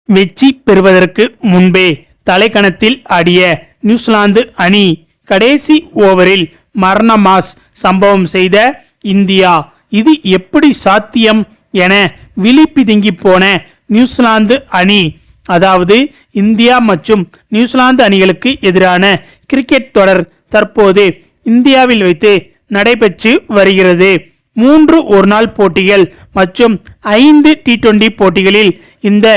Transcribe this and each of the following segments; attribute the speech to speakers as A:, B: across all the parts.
A: வெற்றி பெறுவதற்கு முன்பே தலைக்கணத்தில் ஆடிய நியூசிலாந்து அணி கடைசி ஓவரில் மரண மாஸ் சம்பவம் செய்த இந்தியா இது எப்படி சாத்தியம் என விழிப்பிதுங்கி போன நியூசிலாந்து அணி, அதாவது இந்தியா மற்றும் நியூசிலாந்து அணிகளுக்கு எதிரான கிரிக்கெட் தொடர் தற்போது இந்தியாவில் வைத்து நடைபெற்று வருகிறது. 3 ஒருநாள் போட்டிகள் மற்றும் 5 T20 போட்டிகளில் இந்த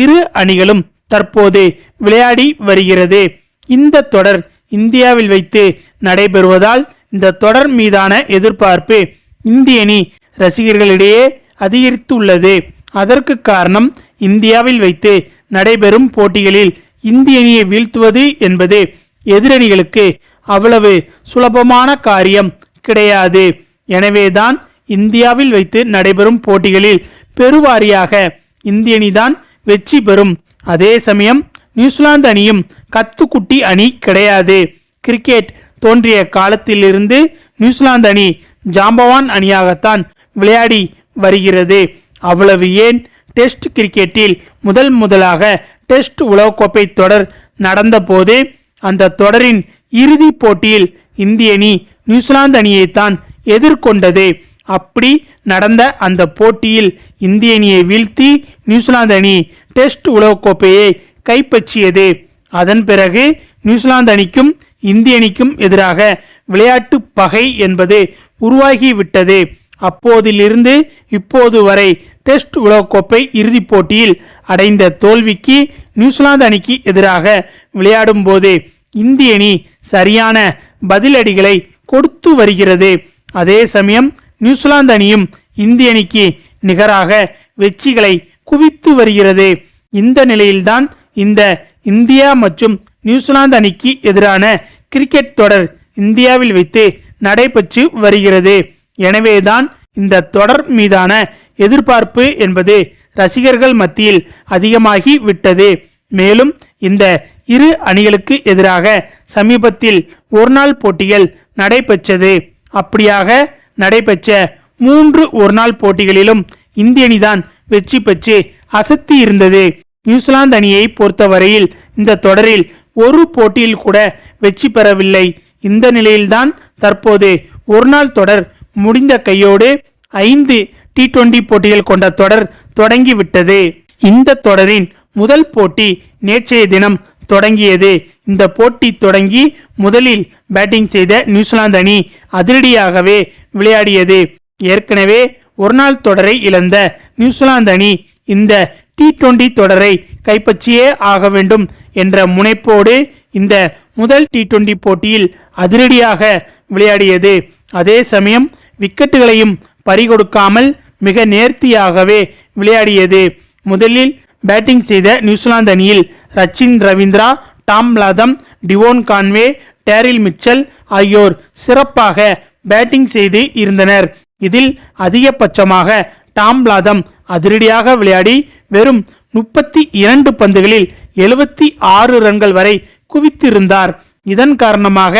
A: இரு அணிகளும் தற்போது விளையாடி வருகிறது. இந்த தொடர் இந்தியாவில் வைத்து நடைபெறுவதால் இந்த தொடர் மீதான எதிர்பார்ப்பு இந்திய அணி ரசிகர்களிடையே அதிகரித்துள்ளது. அதற்கு காரணம் இந்தியாவில் வைத்து நடைபெறும் போட்டிகளில் இந்திய அணியை வீழ்த்துவது என்பது எதிரணிகளுக்கு அவ்வளவு சுலபமான காரியம் கிடையாது. எனவேதான் இந்தியாவில் வைத்து நடைபெறும் போட்டிகளில் பெருவாரியாக இந்திய அணிதான் வெற்றி பெறும். அதே சமயம் நியூசிலாந்து அணியும் கத்துக்குட்டி அணி கிடையாது. கிரிக்கெட் தோன்றிய காலத்திலிருந்து நியூசிலாந்து அணி ஜாம்பவான் அணியாகத்தான் விளையாடி வருகிறது. அவ்வளவு ஏன், டெஸ்ட் கிரிக்கெட்டில் முதலாக டெஸ்ட் உலகக்கோப்பை தொடர் நடந்த போது அந்த தொடரின் இறுதி போட்டியில் இந்திய அணி நியூசிலாந்து அணியைத்தான் எதிர்கொண்டது. அப்படி நடந்த அந்த போட்டியில் இந்திய அணியை வீழ்த்தி நியூசிலாந்து அணி டெஸ்ட் உலகக்கோப்பையை கைப்பற்றியது. அதன் பிறகு நியூசிலாந்து அணிக்கும் இந்திய அணிக்கும் எதிராக விளையாட்டு பகை என்பது உருவாகிவிட்டது. அப்போதிலிருந்து இப்போது வரை டெஸ்ட் உலகக்கோப்பை இறுதிப் போட்டியில் அடைந்த தோல்விக்கு நியூசிலாந்து அணிக்கு எதிராக விளையாடும் போது இந்திய அணி சரியான பதிலடிகளை கொடுத்து வருகிறது. அதே சமயம் நியூசிலாந்து அணியும் இந்திய அணிக்கு நிகராக வெற்றிகளை குவித்து வருகிறது. இந்த நிலையில்தான் இந்த இந்தியா மற்றும் நியூசிலாந்து அணிக்கு எதிரான கிரிக்கெட் தொடர் இந்தியாவில் வைத்து நடைபெற்று வருகிறது. எனவேதான் இந்த தொடர் மீதான எதிர்பார்ப்பு என்பது ரசிகர்கள் மத்தியில் அதிகமாகி விட்டது. மேலும் இந்த இரு அணிகளுக்கு எதிராக சமீபத்தில் ஒருநாள் போட்டிகள் நடைபெற்றது. அப்படியாக நடைபெற்ற 3 ஒருநாள் போட்டிகளிலும் இந்திய அணிதான் வெற்றி பெற்று அசத்தி இருந்தது. நியூசிலாந்து அணியை பொறுத்தவரையில் இந்த தொடரில் ஒரு போட்டியில் கூட வெற்றி பெறவில்லை. இந்த நிலையில்தான் தற்போது ஒருநாள் தொடர் முடிந்த கையோடு 5 T20 போட்டிகள் கொண்ட தொடர் தொடங்கிவிட்டது. இந்த தொடரின் முதல் போட்டி நேற்றைய தினம் தொடங்கியது. இந்த போட்டி தொடங்கி முதலில் பேட்டிங் செய்த நியூசிலாந்து அணி அதிரடியாகவே விளையாடியது. ஏற்கனவே ஒருநாள் தொடரை இழந்த நியூசிலாந்து அணி இந்த T20 தொடரை கைப்பற்றியே ஆக வேண்டும் என்ற முனைப்போடு இந்த முதல் T20 போட்டியில் அதிரடியாக விளையாடியது. அதே சமயம் விக்கெட்டுகளையும் பறிகொடுக்காமல் மிக நேர்த்தியாகவே விளையாடியது. முதலில் பேட்டிங் செய்த நியூசிலாந்து அணியில் Rachin Ravindra, Tom Latham, Devon Conway, Daryl Mitchell ஆகியோர் சிறப்பாக பேட்டிங் செய்து இருந்தனர். இதில் அதிகபட்சமாக டாம் லாதம் அதிரடியாக விளையாடி வெறும் 32 பந்துகளில் 76 ரன்கள் வரை குவித்திருந்தார். இதன் காரணமாக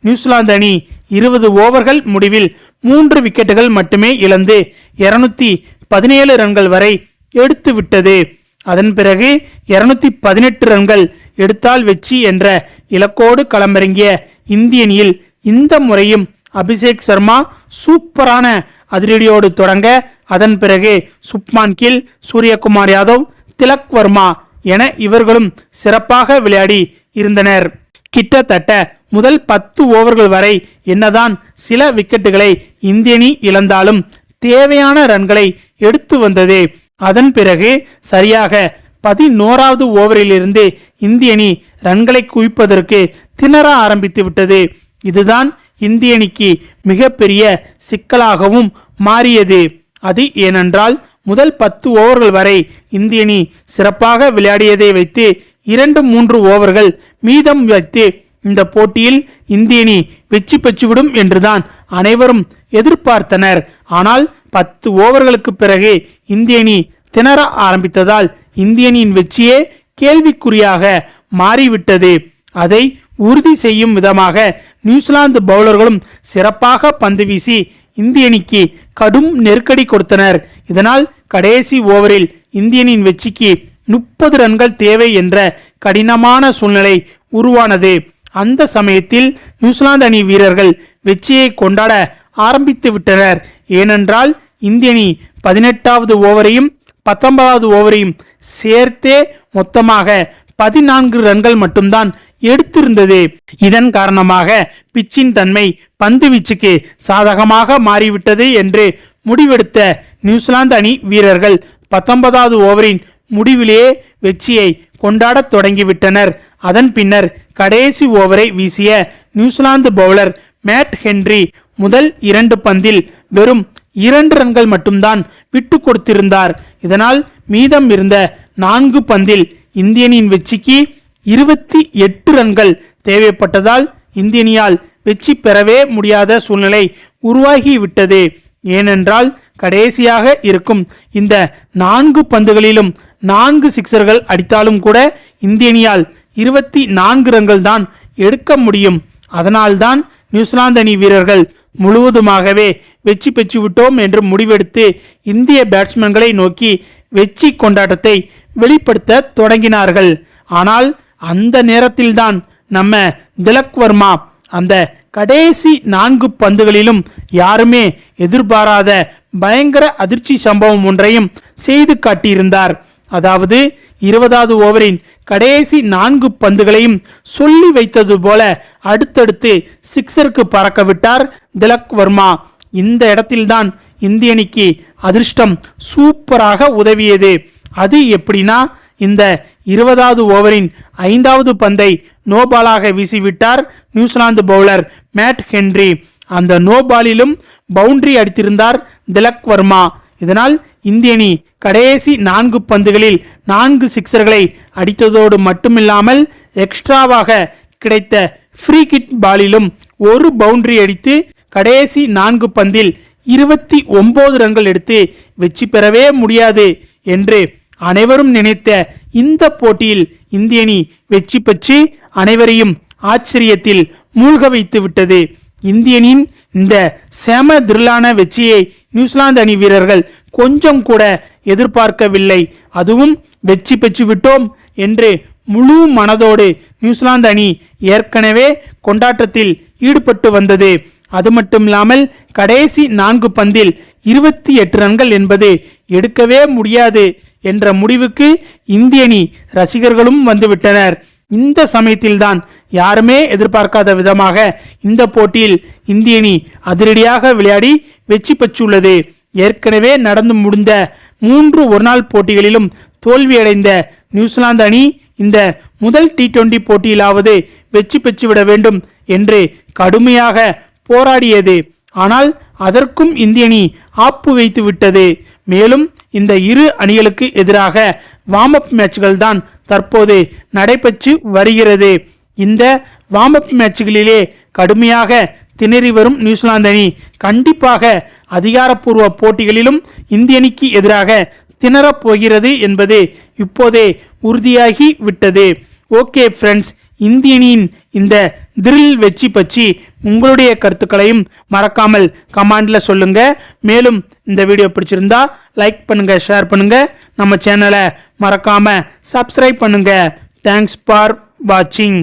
A: நியூசிலாந்து அணி 20 ஓவர்கள் முடிவில் 3 விக்கெட்டுகள் மட்டுமே இழந்து 217 ரன்கள் வரை எடுத்துவிட்டது. அதன் பிறகு 218 ரன்கள் எடுத்தால் வெற்றி என்ற இலக்கோடு களமிறங்கிய இந்திய அணியில் இந்த முறையும் அபிஷேக் சர்மா சூப்பரான அதிரடியோடு தொடங்க, அதன் பிறகு சுப்மான் கில், சூரியகுமார் யாதவ், திலக் வர்மா என இவர்களும் சிறப்பாக விளையாடி இருந்தனர். கிட்டத்தட்ட முதல் 10 ஓவர்கள் வரை என்னதான் சில விக்கெட்டுகளை இந்திய அணி இழந்தாலும் தேவையான ரன்களை எடுத்து வந்தது. அதன் பிறகு சரியாக 11வது ஓவரிலிருந்து இந்திய அணி ரன்களை குவிப்பதற்கு திணற ஆரம்பித்து விட்டது. இதுதான் இந்திய அணிக்கு மிகப்பெரிய சிக்கலாகவும் மாறியது. அது ஏனென்றால் முதல் 10 ஓவர்கள் வரை இந்திய அணி சிறப்பாக விளையாடியதை வைத்து 2-3 ஓவர்கள் மீதம் வைத்து இந்த போட்டியில் இந்திய அணி வெற்றி பெற்றுவிடும் என்றுதான் அனைவரும் எதிர்பார்த்தனர். ஆனால் 10 ஓவர்களுக்கு பிறகு இந்திய அணி திணற ஆரம்பித்ததால் இந்திய அணியின் வெற்றியே கேள்விக்குறியாக மாறிவிட்டது. அதை உறுதி செய்யும் விதமாக நியூசிலாந்து பவுலர்களும் சிறப்பாக பந்து வீசி இந்திய அணிக்கு கடும் நெருக்கடி கொடுத்தனர். இதனால் கடைசி ஓவரில் இந்திய அணியின் வெற்றிக்கு 30 ரன்கள் தேவை என்ற கடினமான சூழ்நிலை உருவானது. அந்த சமயத்தில் நியூசிலாந்து அணி வீரர்கள் வெற்றியை கொண்டாட ஆரம்பித்து விட்டனர். ஏனென்றால் இந்திய அணி 18வது ஓவரையும் 19வது ஓவரையும் சேர்த்தே மொத்தமாக 14 ரன்கள் மட்டும்தான் எடுத்திருந்தது. இதன் காரணமாக பிச்சின் தன்மை பந்து வீச்சுக்கு சாதகமாக மாறிவிட்டது என்று முடிவெடுத்த நியூசிலாந்து அணி வீரர்கள் 19வது ஓவரின் முடிவிலேயே வெற்றியை கொண்டாடத் தொடங்கிவிட்டனர். அதன் பின்னர் கடைசி ஓவரை வீசிய நியூசிலாந்து பவுலர் மேட் ஹென்றி முதல் 2 பந்தில் வெறும் 2 ரன்கள் மட்டும்தான் விட்டு கொடுத்திருந்தார். இதனால் மீதம் இருந்த 4 பந்தில் இந்திய அணியின் வெற்றிக்கு 28 ரன்கள் தேவைப்பட்டதால் இந்திய அணியால் வெற்றி பெறவே முடியாத சூழ்நிலை உருவாகிவிட்டது. ஏனென்றால் கடைசியாக இருக்கும் இந்த 4 பந்துகளிலும் 4 சிக்சர்கள் அடித்தாலும் கூட இந்திய அணியால் 24 ரன்கள் தான் எடுக்க முடியும். அதனால்தான் நியூசிலாந்து அணி வீரர்கள் முழுவதுமாகவே வெற்றி பெற்றுவிட்டோம் என்று முடிவெடுத்து இந்திய பேட்ஸ்மேன்களை நோக்கி வெற்றி கொண்டாட்டத்தை வெளிப்படுத்த தொடங்கினார்கள். ஆனால் அந்த நேரத்தில்தான் நம்ம திலக் வர்மா அந்த கடைசி 4 பந்துகளிலும் யாருமே எதிர்பாராத பயங்கர அதிர்ச்சி சம்பவம் ஒன்றையும் செய்து காட்டியிருந்தார். அதாவது 20வது ஓவரின் கடைசி 4 பந்துகளையும் சொல்லி வைத்தது போல அடுத்தடுத்து சிக்ஸருக்கு பறக்க விட்டார் திலக் வர்மா. இந்த இடத்தில்தான் இந்திய அணிக்கு அதிர்ஷ்டம் சூப்பராக உதவியது. அது எப்படின்னா, இந்த 20வது ஓவரின் 5வது பந்தை நோபாலாக வீசிவிட்டார் நியூசிலாந்து பவுலர் மேட் ஹென்றி. அந்த நோபாலிலும் பவுண்டரி அடித்திருந்தார் திலக் வர்மா. இதனால் இந்திய அணி கடைசி 4 பந்துகளில் 4 சிக்சர்களை அடித்ததோடு மட்டுமில்லாமல் எக்ஸ்ட்ராவாக கிடைத்த ஃப்ரீ கிட் பாலிலும் ஒரு பவுண்டரி அடித்து கடைசி 4 பந்தில் 29 ரன்கள் எடுத்து வெற்றி பெறவே முடியாது என்று அனைவரும் நினைத்த இந்த போட்டியில் இந்திய அணி வெற்றி பெற்று அனைவரையும் ஆச்சரியத்தில் மூழ்க வைத்து விட்டது. இந்திய அணியின் இந்த செம திரில்லான வெற்றியை நியூசிலாந்து அணி வீரர்கள் கொஞ்சம் கூட எதிர்பார்க்கவில்லை. அதுவும் வெற்றி பெற்று விட்டோம் என்று முழு மனதோடு நியூசிலாந்து அணி ஏற்கனவே கொண்டாட்டத்தில் ஈடுபட்டு வந்தது. அது மட்டுமில்லாமல் கடைசி 4 பந்தில் 28 ரன்கள் என்பது எடுக்கவே முடியாது என்ற முடிவுக்கு இந்திய அணி ரசிகர்களும் வந்துவிட்டனர். இந்த சமயத்தில்தான் யாருமே எதிர்பார்க்காத விதமாக இந்த போட்டியில் இந்திய அணி அதிரடியாக விளையாடி வெற்றி பெற்றுள்ளது. ஏற்கனவே நடந்து முடிந்த 3 ஒருநாள் போட்டிகளிலும் தோல்வியடைந்த நியூசிலாந்து அணி இந்த முதல் T20 போட்டியிலாவது வெற்றி பெற்றுவிட வேண்டும் என்று கடுமையாக போராடியது. ஆனால் அதற்கும் இந்திய அணி ஆப்பு வைத்து விட்டது. மேலும் இந்த இரு அணிகளுக்கு எதிராக வார்ம் அப் மேட்ச்கள் தான் தற்போது நடைபெற்று வருகிறது. இந்த வார்ம் அப் மேட்ச்களிலே கடுமையாக திணறி வரும் நியூசிலாந்து அணி கண்டிப்பாக அதிகாரப்பூர்வ போட்டிகளிலும் இந்திய அணிக்கு எதிராக திணறப் போகிறது என்பது இப்போதே உறுதியாகி விட்டது. ஓகே ஃப்ரெண்ட்ஸ், இந்திய அணியின் இந்த திரில் வெற்றி பற்றி உங்களுடைய கருத்துக்களையும் மறக்காமல் கமெண்ட்ல சொல்லுங்க. மேலும் இந்த வீடியோ பிடிச்சிருந்தா லைக் பண்ணுங்க, ஷேர் பண்ணுங்க, நம்ம சேனலை மறக்காம சப்ஸ்கிரைப் பண்ணுங்க. தேங்க்ஸ் ஃபார் வாட்சிங்.